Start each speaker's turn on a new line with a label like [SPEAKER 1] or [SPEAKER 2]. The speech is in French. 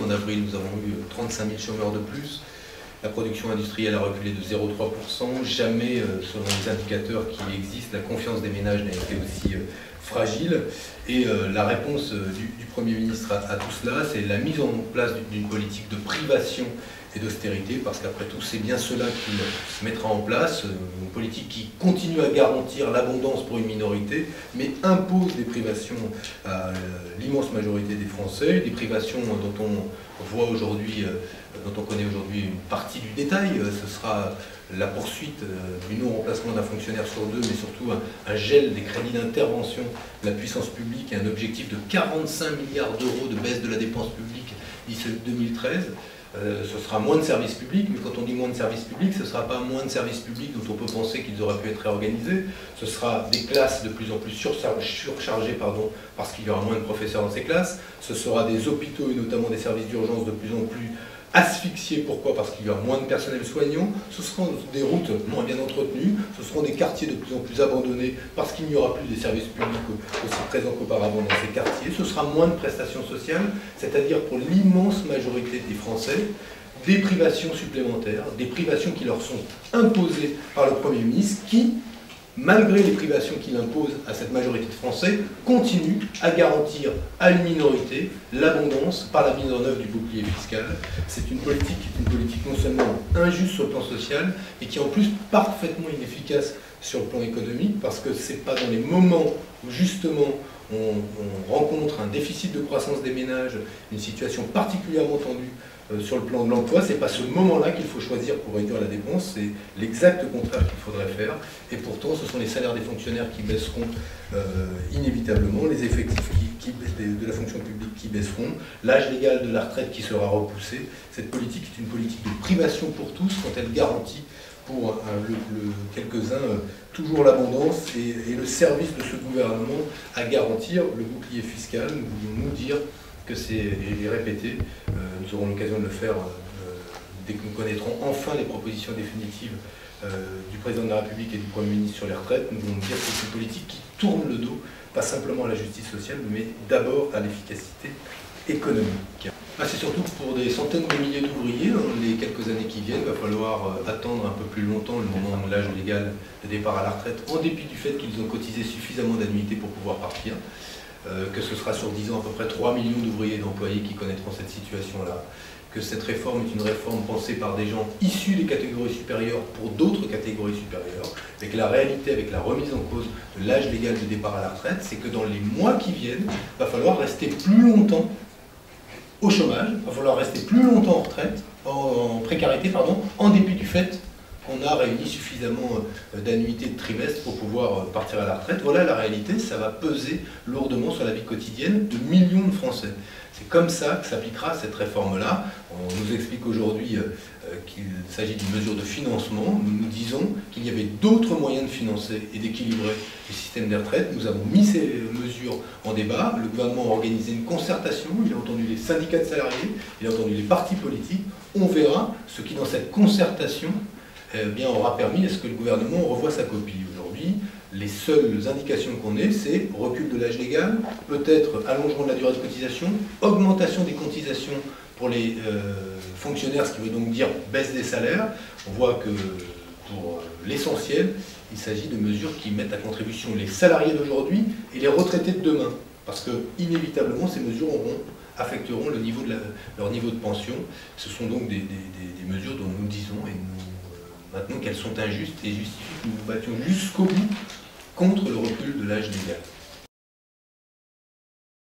[SPEAKER 1] En avril, nous avons eu 35 000 chômeurs de plus. La production industrielle a reculé de 0,3%. Jamais, selon les indicateurs qui existent, la confiance des ménages n'a été aussi fragile. Et la réponse du Premier ministre à tout cela, c'est la mise en place d'une politique de privation et d'austérité, parce qu'après tout, c'est bien cela qu'il mettra en place, une politique qui continue à garantir l'abondance pour une minorité, mais impose des privations à l'immense majorité des Français, des privations dont on voit aujourd'hui, dont on connaît aujourd'hui une partie du détail. Ce sera la poursuite du non-remplacement d'un fonctionnaire sur deux, mais surtout un gel des crédits d'intervention de la puissance publique et un objectif de 45 milliards d'euros de baisse de la dépense publique d'ici 2013. Ce sera moins de services publics, mais quand on dit moins de services publics, ce ne sera pas moins de services publics dont on peut penser qu'ils auraient pu être réorganisés. Ce sera des classes de plus en plus surchargées, parce qu'il y aura moins de professeurs dans ces classes. Ce sera des hôpitaux et notamment des services d'urgence de plus en plus asphyxiés. Pourquoi? Parce qu'il y aura moins de personnel soignant. Ce seront des routes moins bien entretenues. Ce seront des quartiers de plus en plus abandonnés parce qu'il n'y aura plus des services publics aussi présents qu'auparavant dans ces quartiers. Ce sera moins de prestations sociales, c'est-à-dire pour l'immense majorité des Français, des privations supplémentaires, des privations qui leur sont imposées par le Premier ministre, qui, malgré les privations qu'il impose à cette majorité de Français, continue à garantir à une minorité l'abondance par la mise en œuvre du bouclier fiscal. C'est une politique non seulement injuste sur le plan social, mais qui est en plus parfaitement inefficace sur le plan économique, parce que ce n'est pas dans les moments où justement on rencontre un déficit de croissance des ménages, une situation particulièrement tendue sur le plan de l'emploi, c'est pas ce moment-là qu'il faut choisir pour réduire la dépense, c'est l'exact contraire qu'il faudrait faire. Et pourtant, ce sont les salaires des fonctionnaires qui baisseront inévitablement, les effectifs de la fonction publique qui baisseront, l'âge légal de la retraite qui sera repoussé. Cette politique est une politique de privation pour tous quand elle garantit pour quelques-uns toujours l'abondance et le service de ce gouvernement à garantir le bouclier fiscal. Nous voulions nous dire que c'est, et je l'ai répété, nous aurons l'occasion de le faire dès que nous connaîtrons enfin les propositions définitives du président de la République et du Premier ministre sur les retraites. Nous voulons dire que c'est une politique qui tourne le dos, pas simplement à la justice sociale, mais d'abord à l'efficacité économique. C'est surtout pour des centaines de milliers d'ouvriers, dans les quelques années qui viennent, il va falloir attendre un peu plus longtemps le moment où l'âge légal de départ à la retraite, en dépit du fait qu'ils ont cotisé suffisamment d'annuités pour pouvoir partir. Que ce sera sur 10 ans à peu près 3 millions d'ouvriers et d'employés qui connaîtront cette situation-là, que cette réforme est une réforme pensée par des gens issus des catégories supérieures pour d'autres catégories supérieures, et que la réalité avec la remise en cause de l'âge légal de départ à la retraite, c'est que dans les mois qui viennent, il va falloir rester plus longtemps au chômage, il va falloir rester plus longtemps en retraite, en précarité, en dépit du fait qu'on a réuni suffisamment d'annuités de trimestre pour pouvoir partir à la retraite. Voilà la réalité, ça va peser lourdement sur la vie quotidienne de millions de Français. C'est comme ça que s'appliquera cette réforme-là. On nous explique aujourd'hui qu'il s'agit d'une mesure de financement. Nous nous disons qu'il y avait d'autres moyens de financer et d'équilibrer le système des retraites. Nous avons mis ces mesures en débat. Le gouvernement a organisé une concertation. Il a entendu les syndicats de salariés, il a entendu les partis politiques. On verra ce qui, dans cette concertation, aura permis à ce que le gouvernement revoie sa copie. Aujourd'hui, les seules indications qu'on ait, c'est recul de l'âge légal, peut-être allongement de la durée de cotisation, augmentation des cotisations pour les fonctionnaires, ce qui veut donc dire baisse des salaires. On voit que pour l'essentiel, il s'agit de mesures qui mettent à contribution les salariés d'aujourd'hui et les retraités de demain. Parce que, inévitablement, ces mesures affecteront leur niveau de pension. Ce sont donc des mesures dont nous disons et maintenant qu'elles sont injustes et justifient que nous nous battions jusqu'au bout contre le recul de l'âge légal.